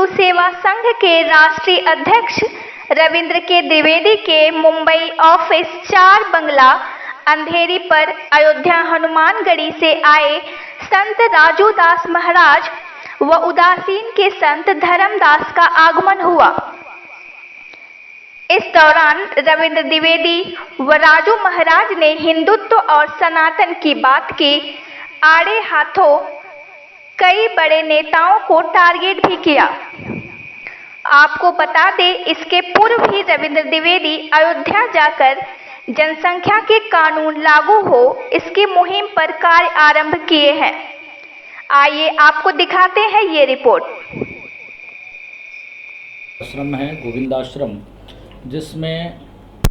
हिंदू सेवा संघ के राष्ट्रीय अध्यक्ष रविंद्र के द्विवेदी के मुंबई ऑफिस 4 बंगला अंधेरी पर अयोध्या हनुमानगढ़ी से आए संत राजू दास महाराज व उदासीन के संत धर्मदास का आगमन हुआ। इस दौरान रविंद्र द्विवेदी व राजू महाराज ने हिंदुत्व और सनातन की बात की। आड़े हाथों कई बड़े नेताओं को टारगेट भी किया। आपको बता दें, इसके पूर्व ही रविंद्र द्विवेदी अयोध्या जाकर जनसंख्या के कानून लागू हो इसकी मुहिम पर कार्य आरंभ किए हैं। आइए आपको दिखाते हैं ये रिपोर्ट। आश्रम है गोविंदाश्रम, जिसमें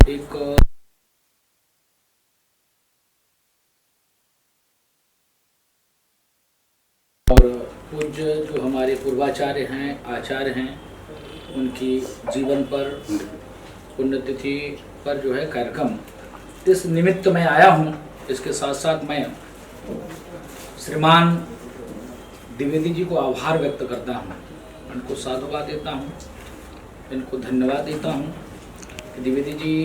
एक और पूज्य जो हमारे पूर्वाचार्य हैं, आचार्य हैं, उनकी जीवन पर पुण्यतिथि पर जो है कार्यक्रम, इस निमित्त मैं आया हूँ। इसके साथ साथ मैं श्रीमान द्विवेदी जी को आभार व्यक्त करता हूँ, इनको साधुवाद देता हूँ, इनको धन्यवाद देता हूँ। द्विवेदी जी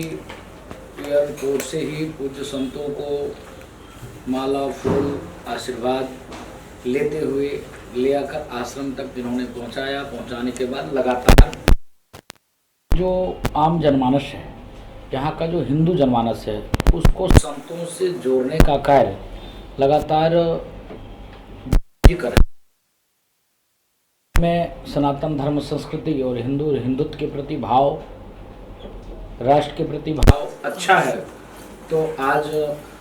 एयरपोर्ट से ही पूज्य संतों को माला, फूल, आशीर्वाद लेते हुए ले आकर आश्रम तक जिन्होंने पहुँचाया, पहुँचाने के बाद लगातार जो आम जनमानस है, यहाँ का जो हिंदू जनमानस है, उसको संतों से जोड़ने का कार्य लगातार कर में सनातन धर्म संस्कृति और हिंदुत्व के प्रति भाव, राष्ट्र के प्रति भाव अच्छा है। तो आज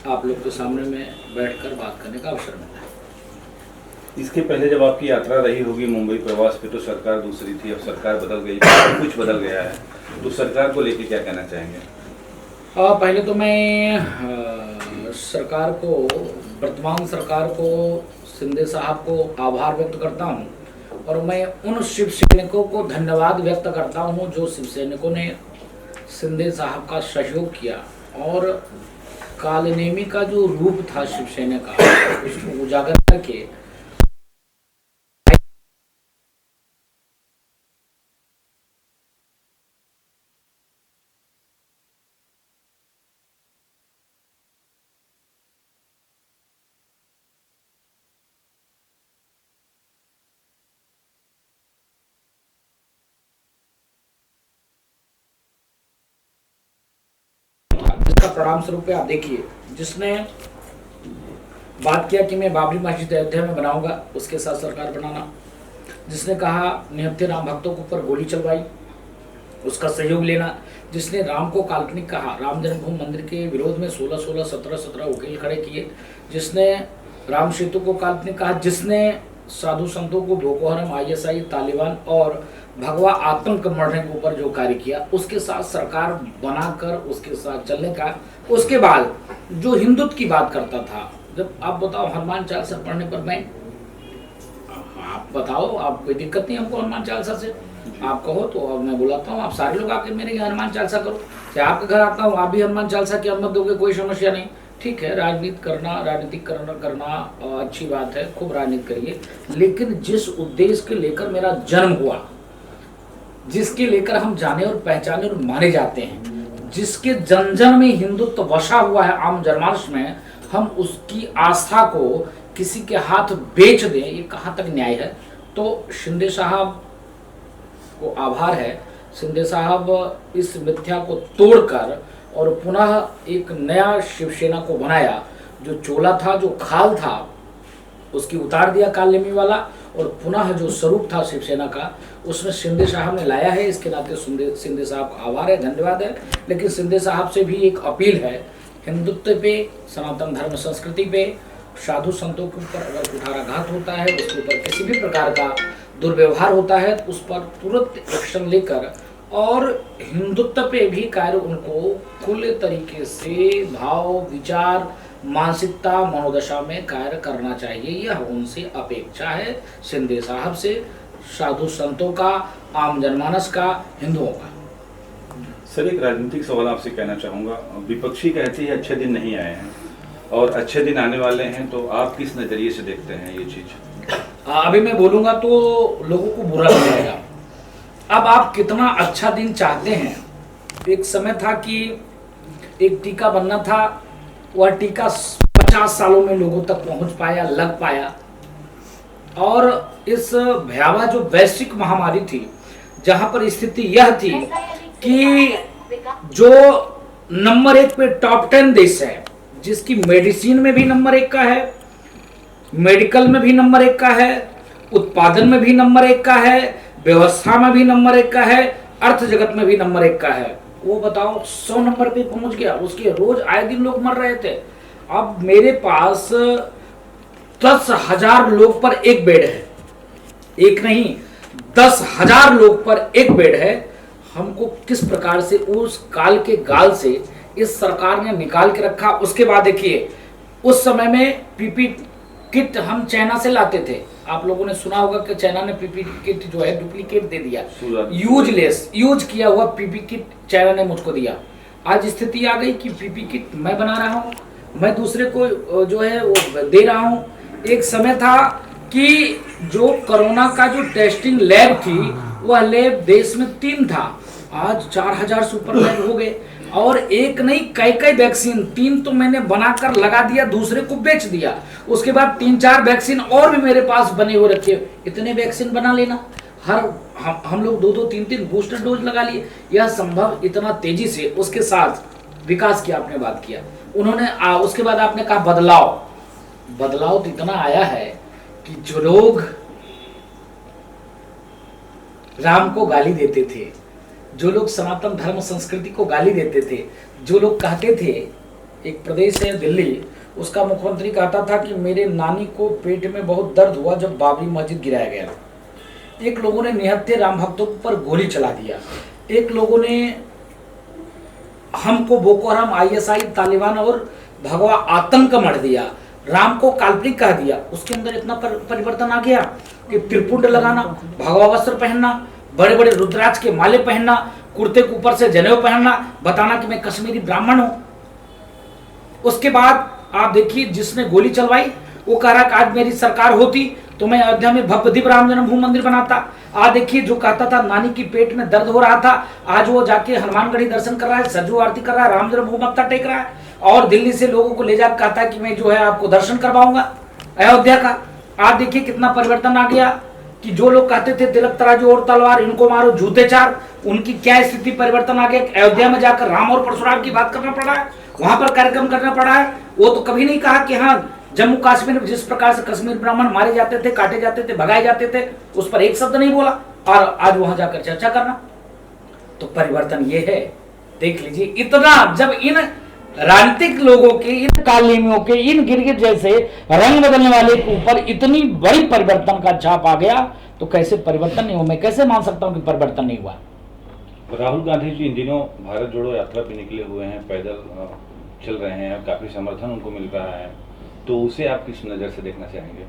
आप लोग के सामने में बैठकर बात करने का अवसर मिला है। इसके पहले जब आपकी यात्रा रही होगी मुंबई प्रवास पे, तो सरकार दूसरी थी, अब सरकार बदल गई, कुछ बदल गया है, तो सरकार को लेके क्या कहना चाहेंगे? पहले तो मैं सरकार को, वर्तमान सरकार को, शिंदे साहब को आभार व्यक्त करता हूं और मैं उन शिव सैनिकों को धन्यवाद व्यक्त करता हूं जो शिव सैनिकों ने शिंदे साहब का सहयोग किया और कालनेमी का जो रूप था शिवसेना का, उसको उजागर करके प्रणाम स्वरूप आप देखिए, जिसने बात किया कि मैं बाबरी मस्जिद अयोध्या में बनाऊंगा, उसके साथ सरकार बनाना, जिसने कहा निहत्थे राम भक्तों के ऊपर गोली चलवाई, उसका सहयोग लेना, जिसने राम को काल्पनिक कहा, राम जन्मभूमि मंदिर के विरोध में 16-16, 17-17 वकील खड़े किए, जिसने राम सेतु को काल्पनिक कहा, जिसने साधु संतों को बोको हराम, ISI, तालिबान और भगवा आतंक मरने के ऊपर जो कार्य किया, उसके साथ सरकार बनाकर उसके साथ चलने का। उसके बाद जो हिंदुत्व की बात करता था, जब आप बताओ हनुमान चालीसा पढ़ने पर मैं, आप बताओ, आप कोई दिक्कत नहीं हमको हनुमान चालीसा से, आप कहो तो अब मैं बुलाता हूँ, आप सारे लोग आके मेरे यहाँ हनुमान चालीसा करो, चाहे आपके घर आता हूँ, आप भी हनुमान चालीसा की अनुमति दोगे, कोई समस्या नहीं। ठीक है, राजनीतिक करना अच्छी बात है, खूब राजनीति करिए, लेकिन जिस उद्देश्य के लेकर मेरा जन्म हुआ, जिसके लेकर हम जाने और पहचाने और माने जाते हैं, जिसके जन जन में हिंदुत्व बसा हुआ है आम जनमानस में, हम उसकी आस्था को किसी के हाथ बेच दें, ये कहाँ तक न्याय है? तो शिंदे साहब को आभार है। शिंदे साहब इस मिथ्या को तोड़कर और पुनः एक नया शिवसेना को बनाया। जो चोला था, जो खाल था, उसकी उतार दिया कालनेमी वाला, और पुनः जो स्वरूप था शिवसेना का, उसमें शिंदे साहब ने लाया है। इसके नाते शिंदे साहब का आभार है, धन्यवाद है। लेकिन शिंदे साहब से भी एक अपील है, हिंदुत्व पे, सनातन धर्म संस्कृति पे, साधु संतों के ऊपर अगर कुठाराघात होता है, उसके ऊपर किसी भी प्रकार का दुर्व्यवहार होता है, तो उस पर तुरंत एक्शन लेकर और हिंदुत्व पे भी कार्य उनको खुले तरीके से भाव, विचार, मानसिकता, मनोदशा में कार्य करना चाहिए। यह उनसे अपेक्षा है, शिंदे साहब से, साधु संतों का, आम जनमानस का, हिंदुओं का। सर, एक राजनीतिक सवाल आपसे कहना चाहूँगा। विपक्षी कहती है अच्छे दिन नहीं आए हैं और अच्छे दिन आने वाले हैं, तो आप किस नज़रिए से देखते हैं ये चीज़? अभी मैं बोलूँगा तो लोगों को बुरा लगेगा, अब आप कितना अच्छा दिन चाहते हैं। एक समय था कि एक टीका बनना था, वह टीका 50 सालों में लोगों तक पहुंच पाया, लग पाया। और इस भयावह जो वैश्विक महामारी थी, जहां पर स्थिति यह थी कि जो नंबर 1 पे टॉप 10 देश है, जिसकी मेडिसिन में भी नंबर 1 का है, मेडिकल में भी नंबर 1 का है, उत्पादन में भी नंबर 1 का है, व्यवस्था में भी नंबर 1 का है, अर्थ जगत में भी नंबर 1 का है, वो बताओ 100 नंबर पे पहुंच गया। उसके रोज आए दिन लोग मर रहे थे। अब मेरे पास 10,000 लोग पर एक बेड है, एक नहीं 10,000 लोग पर एक बेड है। हमको किस प्रकार से उस काल के गाल से इस सरकार ने निकाल के रखा। उसके बाद देखिए, उस समय में पीपी किट हम चाइना से लाते थे। आप लोगों ने सुना होगा कि चाइना ने पीपी किट जो है डुप्लीकेट दे दिया, यूजलेस, यूज किया हुआ पीपी किट चाइना ने मुझको दिया। आज स्थिति आ गई कि पीपी किट मैं बना रहा हूँ, मैं दूसरे को जो है वो दे रहा हूँ। एक समय था कि जो कोरोना का जो टेस्टिंग लैब थी, वह लैब देश में 3 था, आज 4,000 सुपर लैब हो गए। और एक नहीं कई वैक्सीन, 3 तो मैंने बनाकर लगा दिया, दूसरे को बेच दिया। उसके बाद 3-4 वैक्सीन और भी मेरे पास बने हुए रखे। इतने वैक्सीन बना लेना, हर हम लोग 2-2, 3-3 बूस्टर डोज लगा लिए। यह संभव इतना तेजी से, उसके साथ विकास की आपने बात किया। उन्होंने उसके बाद आपने कहा बदलाव तो इतना आया है कि जो लोग राम को गाली देते थे, जो लोग सनातन धर्म संस्कृति को गाली देते थे, जो लोग कहते थे, एक प्रदेश है दिल्ली, उसका मुख्यमंत्री कहता था कि मेरे नानी को पेट में बहुत दर्द हुआ जब बाबरी मस्जिद गिराया गया। एक लोगों ने निहत्थे राम भक्तों पर गोली चला दिया। एक लोगों ने हमको बोको हराम, ISI, तालिबान और भगवा आतंक मढ़ दिया। राम को काल्पनिक कह दिया। उसके अंदर इतना परिवर्तन आ गया कि त्रिपुंड लगाना, भगवा वस्त्र पहनना, बड़े बड़े रुद्राक्ष के माले पहनना, कुर्ते के ऊपर से जनेऊ पहनना, बताना कि मैं कश्मीरी ब्राह्मण हूं। उसके बाद आप देखिए, जिसने गोली चलवाई वो कह रहा कि आज मेरी सरकार होती तो मैं अयोध्या में भव्य दिव्य राम जन्मभूमि मंदिर बनाता। आज देखिए, जो कहता था नानी की पेट में दर्द हो रहा था, आज वो जाके हनुमानगढ़ी दर्शन कर रहा है, सरजू आरती कर रहा है, राम जन्मभूमि मत्था टेक रहा है। और दिल्ली से लोगों को ले जाकर कहता है कि मैं जो है आपको दर्शन करवाऊंगा अयोध्या का। आज देखिए कितना परिवर्तन आ गया कि जो लोग कहते थे तिलक तराजू और तलवार, इनको मारो जूते चार, उनकी क्या स्थिति परिवर्तन आ गया। अयोध्या में जाकर राम और परशुराम की बात करना पड़ा है, वहां पर कार्यक्रम करना पड़ा है। वो तो कभी नहीं कहा कि हाँ, जम्मू कश्मीर में जिस प्रकार से कश्मीर ब्राह्मण मारे जाते थे, काटे जाते थे, भगाए जाते थे, उस पर एक शब्द नहीं बोला। और आज वहां जाकर चर्चा करना, तो परिवर्तन ये है। देख लीजिए, इतना जब इन राजनीतिक लोगों के, इन कालीमियों के, इन गिरगिट जैसे रंग बदलने वाले के ऊपर इतनी बड़ी परिवर्तन का छाप आ गया, तो कैसे परिवर्तन नहीं हुआ? मैं कैसे मान सकता हूं कि परिवर्तन नहीं हुआ? राहुल गांधी जी इन दिनों भारत जोड़ो यात्रा पे निकले हुए हैं, पैदल चल रहे हैं, काफी समर्थन उनको मिल रहा है, तो उसे आप किस नजर से देखना चाहेंगे?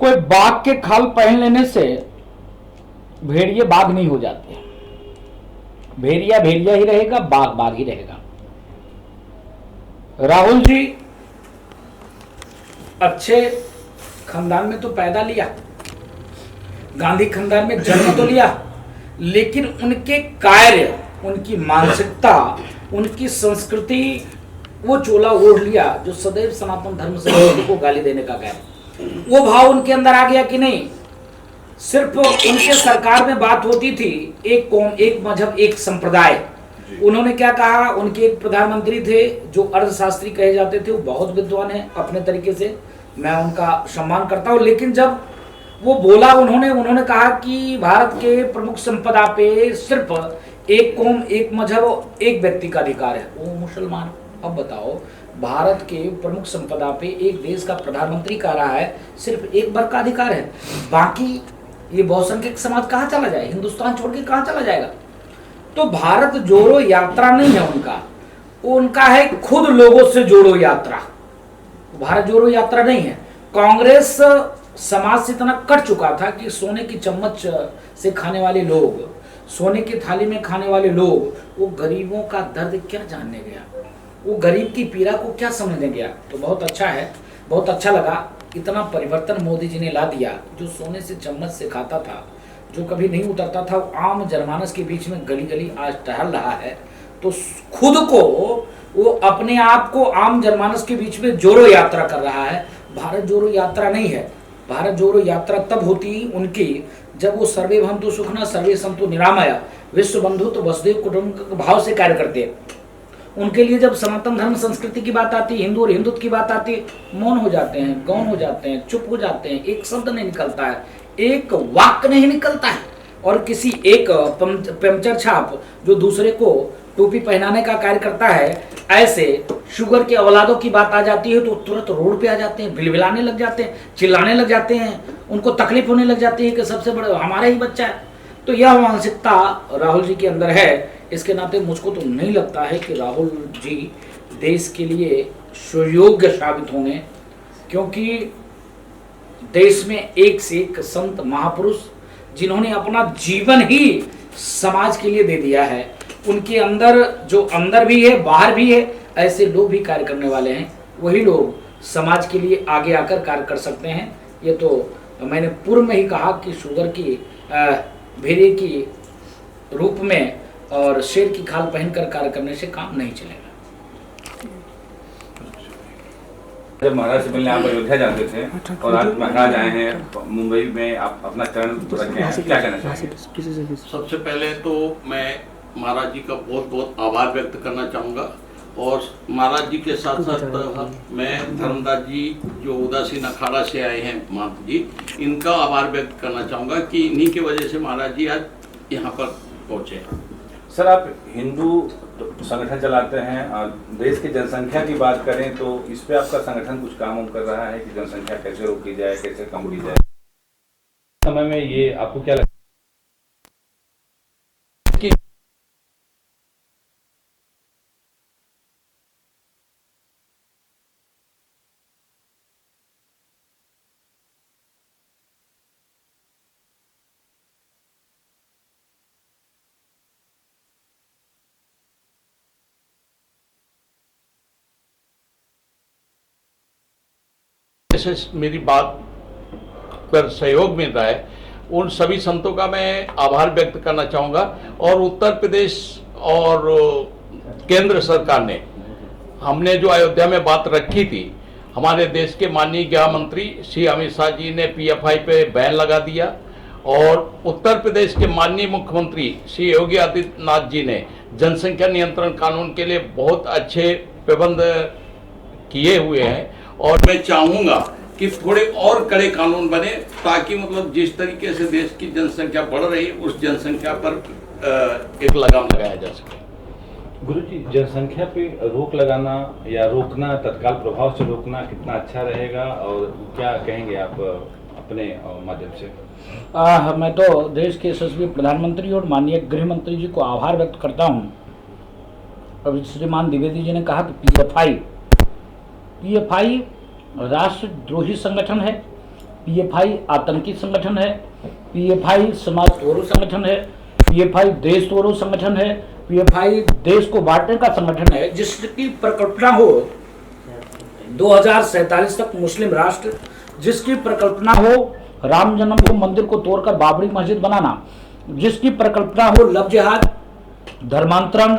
कोई बाघ के खाल पहन लेने से भेड़िए बाघ नहीं हो जाते। भेड़िया भेड़िया ही रहेगा, बाघ बाघ ही रहेगा। राहुल जी अच्छे खानदान में तो पैदा लिया, गांधी खानदान में जन्म तो लिया, लेकिन उनके कार्य, उनकी मानसिकता, उनकी संस्कृति, वो चोला ओढ़ लिया जो सदैव सनातन धर्म संस्कृति को गाली देने का कार्य, वो भाव उनके अंदर आ गया कि नहीं। सिर्फ उनके सरकार में बात होती थी एक कौम, एक मजहब, एक संप्रदाय। उन्होंने क्या कहा, उनके एक प्रधानमंत्री थे जो अर्थशास्त्री कहे जाते थे, वो बहुत विद्वान है अपने तरीके से, मैं उनका सम्मान करता हूं। लेकिन जब वो बोला, उन्होंने कहा कि भारत के प्रमुख संपदा पे सिर्फ एक कौम, एक मजहब, एक व्यक्ति का अधिकार है, वो मुसलमान। अब बताओ, भारत के प्रमुख संपदा पे एक देश का प्रधानमंत्री कह रहा है सिर्फ एक वर्ग का अधिकार है, बाकी ये बहुसंख्यक समाज कहाँ चला जाए? हिंदुस्तान छोड़ के कहाँ चला जाएगा? तो भारत जोड़ो यात्रा नहीं है उनका है खुद लोगों से जोड़ो यात्रा। भारत जोड़ो यात्रा नहीं है। कांग्रेस समाज से इतना कट चुका था कि सोने की चम्मच से खाने वाले लोग, सोने की थाली में खाने वाले लोग, वो गरीबों का दर्द क्या जानने गया, वो गरीब की पीड़ा को क्या समझने गया। तो बहुत अच्छा है, बहुत अच्छा लगा। इतना परिवर्तन मोदी जी ने ला दिया। जो सोने से चम्मच से खाता था, जो कभी नहीं उतरता था, वो आम जनमानस के बीच में गली गली आज टहल रहा है। तो खुद को वो अपने आप को आम जनमानस के बीच में जोड़ो यात्रा कर रहा है। भारत जोड़ो यात्रा नहीं है। भारत जोड़ो यात्रा तब होती उनकी जब वो सर्वे भवन्तु सुखिनः सर्वे सन्तु निरामया विश्व बंधु तो वसुधैव कुटुंबकम भाव से कार्य करते हैं। उनके लिए जब सनातन धर्म संस्कृति की बात आती है, हिंदू और हिंदुत्व की बात आती है, मौन हो जाते हैं, गौन हो जाते हैं, चुप हो जाते हैं, एक शब्द नहीं निकलता है, एक वाक्य नहीं निकलता है। और किसी एक पंचर छाप जो दूसरे को टोपी पहनाने का कार्य करता है, ऐसे शुगर के औलादों की बात आ जाती है तो तुरंत रोड पे आ जाते हैं, बिलबिलाने लग जाते हैं, चिल्लाने लग जाते हैं, उनको तकलीफ होने लग जाती है कि सबसे बड़ा हमारा ही बच्चा है। तो यह मानसिकता राहुल जी के अंदर है। इसके नाते मुझको तो नहीं लगता है कि राहुल जी देश के लिए सुयोग्य साबित होंगे, क्योंकि देश में एक से एक संत महापुरुष जिन्होंने अपना जीवन ही समाज के लिए दे दिया है, उनके अंदर जो अंदर भी है बाहर भी है, ऐसे लोग भी कार्य करने वाले हैं। वही लोग समाज के लिए आगे आकर कार्य कर सकते हैं। ये तो मैंने पूर्व में ही कहा कि शुगर की भेड़िए की रूप में और शेर की खाल पहनकर कार्य करने से काम नहीं चलेगा। जब महाराज से मिलने आप अयोध्या जाते थे और आज महाराज आए हैं मुंबई में, आप अपना चरण रखे हैं, क्या कहना चाहेंगे? सबसे पहले तो मैं महाराज जी का बहुत बहुत आभार व्यक्त करना चाहूँगा और महाराज जी के साथ साथ मैं धर्मदास जी जो उदासीन अखाड़ा से आए हैं महंत जी, इनका आभार व्यक्त करना चाहूँगा कि इन्हीं के वजह से महाराज जी आज यहाँ पर पहुँचे। सर, आप हिंदू संगठन चलाते हैं और देश की जनसंख्या की बात करें तो इस पे आपका संगठन कुछ काम कर रहा है कि जनसंख्या कैसे रोकी जाए, कैसे कम की जाए? समय में ये आपको क्या लगता है? जैसे मेरी बात पर सहयोग मिल रहा है, उन सभी संतों का मैं आभार व्यक्त करना चाहूँगा। और उत्तर प्रदेश और केंद्र सरकार ने, हमने जो अयोध्या में बात रखी थी, हमारे देश के माननीय गृह मंत्री श्री अमित शाह जी ने पीएफआई पे बैन लगा दिया और उत्तर प्रदेश के माननीय मुख्यमंत्री श्री योगी आदित्यनाथ जी ने जनसंख्या नियंत्रण कानून के लिए बहुत अच्छे प्रबंध किए हुए हैं। और मैं चाहूँगा कि थोड़े और कड़े कानून बने ताकि मतलब जिस तरीके से देश की जनसंख्या बढ़ रही है उस जनसंख्या पर एक लगाम लगाया जा सके। गुरुजी, जनसंख्या पे रोक लगाना या रोकना, तत्काल प्रभाव से रोकना कितना अच्छा रहेगा और क्या कहेंगे आप अपने माध्यम से? मैं तो देश के यशस्वी प्रधानमंत्री और माननीय गृह मंत्री जी को आभार व्यक्त करता हूँ। अभी श्रीमान द्विवेदी जी ने कहा कि पीएफआई राष्ट्रद्रोही संगठन है, पीएफआई आतंकी संगठन है, पीएफआई समाज तोड़ो संगठन है, पीएफआई देश तोड़ो संगठन है, पीएफआई देश को बांटने का संगठन है, जिसकी परिकल्पना हो 2047 तक मुस्लिम राष्ट्र, जिसकी परिकल्पना हो राम जन्मभूमि मंदिर को तोड़कर बाबरी मस्जिद बनाना, जिसकी परिकल्पना हो लव जिहाद, धर्मांतरण,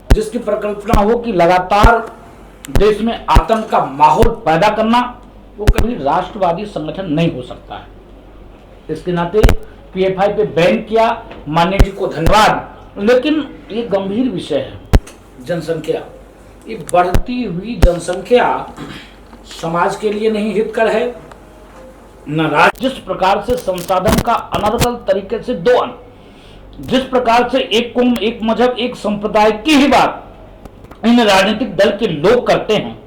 जिसकी परिकल्पना हो कि लगातार देश में आतंक का माहौल पैदा करना, वो कभी राष्ट्रवादी संगठन नहीं हो सकता है। इसके नाते पीएफआई पे बैन किया, माननीय जी को धन्यवाद। लेकिन ये गंभीर विषय है, जनसंख्या, ये बढ़ती हुई जनसंख्या समाज के लिए नहीं हितकर है न राज्य। जिस प्रकार से संसाधन का अनर्गल तरीके से दोहन, जिस प्रकार से एक कौम, एक मजहब, एक संप्रदाय की ही बात इन राजनीतिक दल के लोग करते हैं,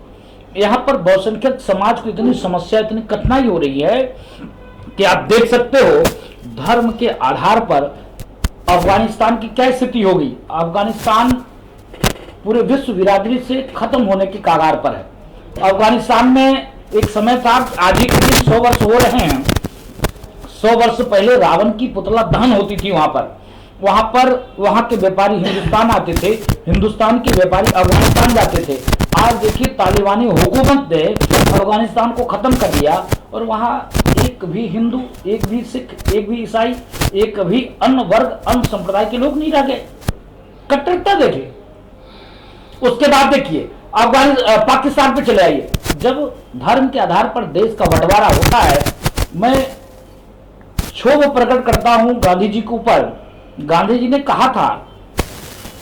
यहाँ पर बहुसंख्यक समाज को इतनी समस्या, इतनी कठिनाई हो रही है कि आप देख सकते हो धर्म के आधार पर अफगानिस्तान की क्या स्थिति होगी। अफगानिस्तान पूरे विश्व बिरादरी से खत्म होने की कगार पर है। अफगानिस्तान में एक समय था, आज ही करीब 100 वर्ष हो रहे हैं, 100 वर्ष पहले रावण की पुतला दहन होती थी वहां पर वहां के व्यापारी हिंदुस्तान आते थे, हिंदुस्तान के व्यापारी अफगानिस्तान जाते थे। आज देखिए तालिबानी हुकूमत ने अफगानिस्तान को खत्म कर दिया और वहां एक एक भी हिंदू, एक भी सिख, एक भी ईसाई, एक भी अन्य वर्ग, अन्य संप्रदाय के लोग नहीं रह गए। कट्टरता देखिए। उसके बाद देखिए पाकिस्तान पे चले आइए। जब धर्म के आधार पर देश का बंटवारा होता है, मैं क्षोभ प्रकट करता हूं गांधी जी के ऊपर। गांधी जी ने कहा था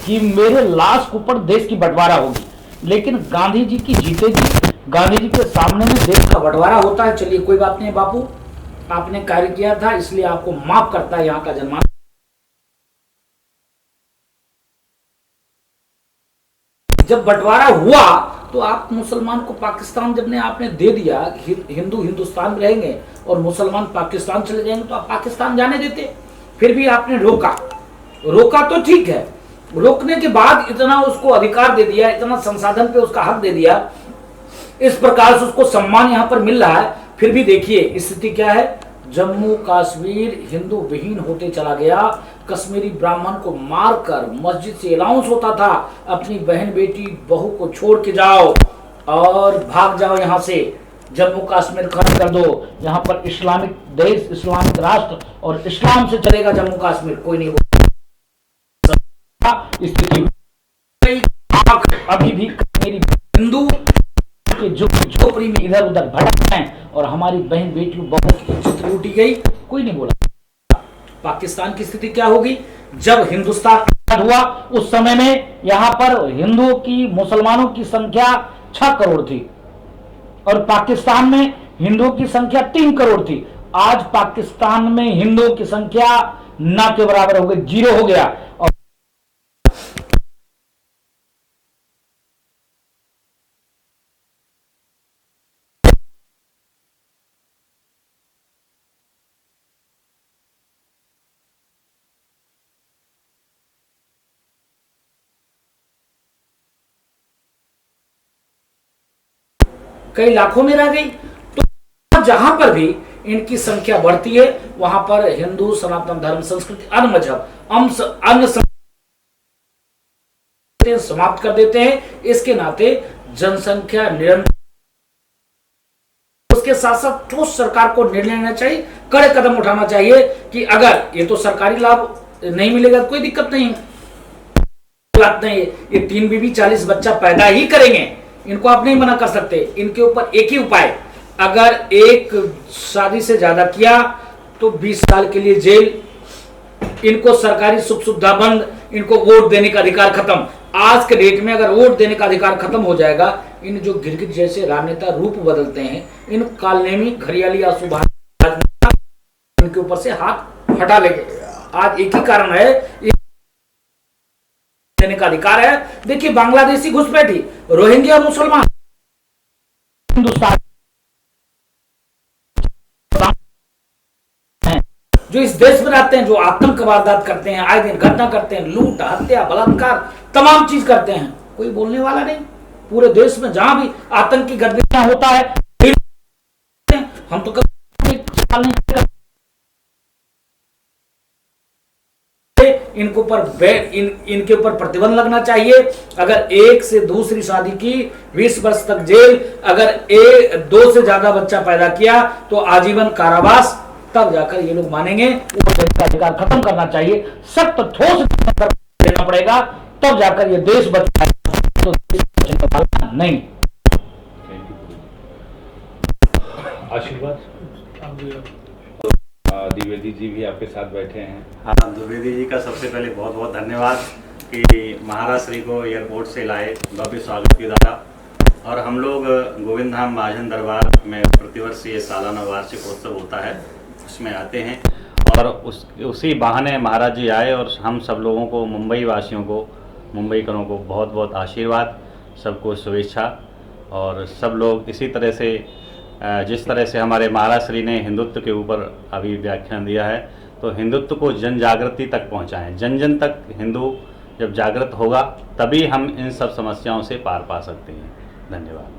कि मेरे लाश के ऊपर देश की बंटवारा होगी, लेकिन गांधी जी की जीते जी गांधी जी के सामने में देश का बंटवारा होता है। चलिए कोई बात नहीं बापू, आपने कार्य किया था इसलिए आपको माफ करता है यहाँ का जनमान। जब बंटवारा हुआ तो आप मुसलमान को पाकिस्तान जब ने आपने दे दिया, हिंदू हिंदुस्तान में रहेंगे और मुसलमान पाकिस्तान चले जाएंगे, तो आप पाकिस्तान जाने देते? फिर भी आपने रोका तो ठीक है, रोकने के बाद इतना उसको अधिकार दे दिया, इतना संसाधन पे उसका हक दे दिया, इस प्रकार से उसको सम्मान यहाँ पर मिल रहा है। फिर भी देखिए स्थिति क्या है, जम्मू कश्मीर हिंदू विहीन होते चला गया। कश्मीरी ब्राह्मण को मारकर मस्जिद से अलाउंस होता था, अपनी बहन बेटी बहू को छोड़ के जाओ और भाग जाओ यहाँ से, जम्मू कश्मीर खत्म कर दो, यहाँ पर इस्लामिक देश, इस्लामिक राष्ट्र और इस्लाम से चलेगा जम्मू कश्मीर। कोई नहीं स्थिति अभी भी मेरी हिंदू के झोपड़ी में इधर उधर भटक हैं और हमारी बहन बेटियों बहू की इज्जत लूटी गई, कोई नहीं बोला। पाकिस्तान की स्थिति क्या होगी? जब हिंदुस्तान हुआ उस समय में यहाँ पर हिंदुओं की, मुसलमानों की संख्या 6 करोड़ थी और पाकिस्तान में हिंदुओं की संख्या 3 करोड़ थी। आज पाकिस्तान में हिंदुओं की संख्या ना के बराबर हो गई, 0 हो गया। और कई लाखों में रह गई। तो जहां पर भी इनकी संख्या बढ़ती है वहां पर हिंदू, सनातन धर्म, संस्कृति, अन्य मजहब, अन्य समाप्त कर देते हैं। इसके नाते जनसंख्या निरंतर, उसके साथ साथ ठोस सरकार को निर्णय लेना चाहिए, कड़े कदम उठाना चाहिए कि अगर ये तो सरकारी लाभ नहीं मिलेगा कोई दिक्कत नहीं, बात नहीं है, ये 3 बीबी 40 बच्चा पैदा ही करेंगे, इनको आप नहीं मना कर सकते। इनके ऊपर एक ही उपाय, अगर एक शादी से ज्यादा किया तो 20 साल के लिए जेल, इनको सरकारी सुख सुविधा बंद, इनको वोट देने का अधिकार खत्म। आज के डेट में अगर वोट देने का अधिकार खत्म हो जाएगा, इन जो गिरगिट जैसे राजनेता रूप बदलते हैं, इन कालनेमी, घड़ियाली या सुभाष इनके ऊपर से हाथ हटा लेंगे। आज एक ही कारण है, देने का अधिकार है। देखिए बांग्लादेशी घुसपैठी, रोहिंग्या मुसलमान, हिंदुस्तान जो इस देश में रहते हैं, जो आतंक वारदात करते हैं, आए दिन घटना करते हैं, लूट, हत्या, बलात्कार, तमाम चीज करते हैं, कोई बोलने वाला नहीं। पूरे देश में जहां भी आतंकी गतिविधियां होता है, हम तो इनके ऊपर प्रतिबंध लगना चाहिए। अगर एक से दूसरी शादी की 20 वर्ष तक जेल, अगर 2 से ज्यादा बच्चा पैदा किया तो आजीवन कारावास, तब जाकर ये लोग मानेंगे। अधिकार खत्म करना चाहिए, सख्त ठोस देना पड़ेगा, तब जाकर ये देश बचेगा, तो नहीं। आशीर्वाद द्विवेदी जी भी आपके साथ बैठे हैं। हाँ, द्विवेदी जी का सबसे पहले बहुत बहुत धन्यवाद कि महाराज श्री को एयरपोर्ट से लाए, भव्य स्वागत की द्वारा। और हम लोग गोविंद धाम महाजन दरबार में प्रतिवर्ष ये सालाना वार्षिक उत्सव होता है, उसमें आते हैं और उसी बहाने महाराज जी आए और हम सब लोगों को, मुंबई वासियों को, मुंबईकरों को बहुत बहुत आशीर्वाद, सबको शुभेच्छा। और सब लोग इसी तरह से, जिस तरह से हमारे महाराज श्री ने हिंदुत्व के ऊपर अभी व्याख्यान दिया है, तो हिंदुत्व को जन जागृति तक पहुंचाएं। जन जन तक हिंदू जब जागृत होगा तभी हम इन सब समस्याओं से पार पा सकते हैं। धन्यवाद।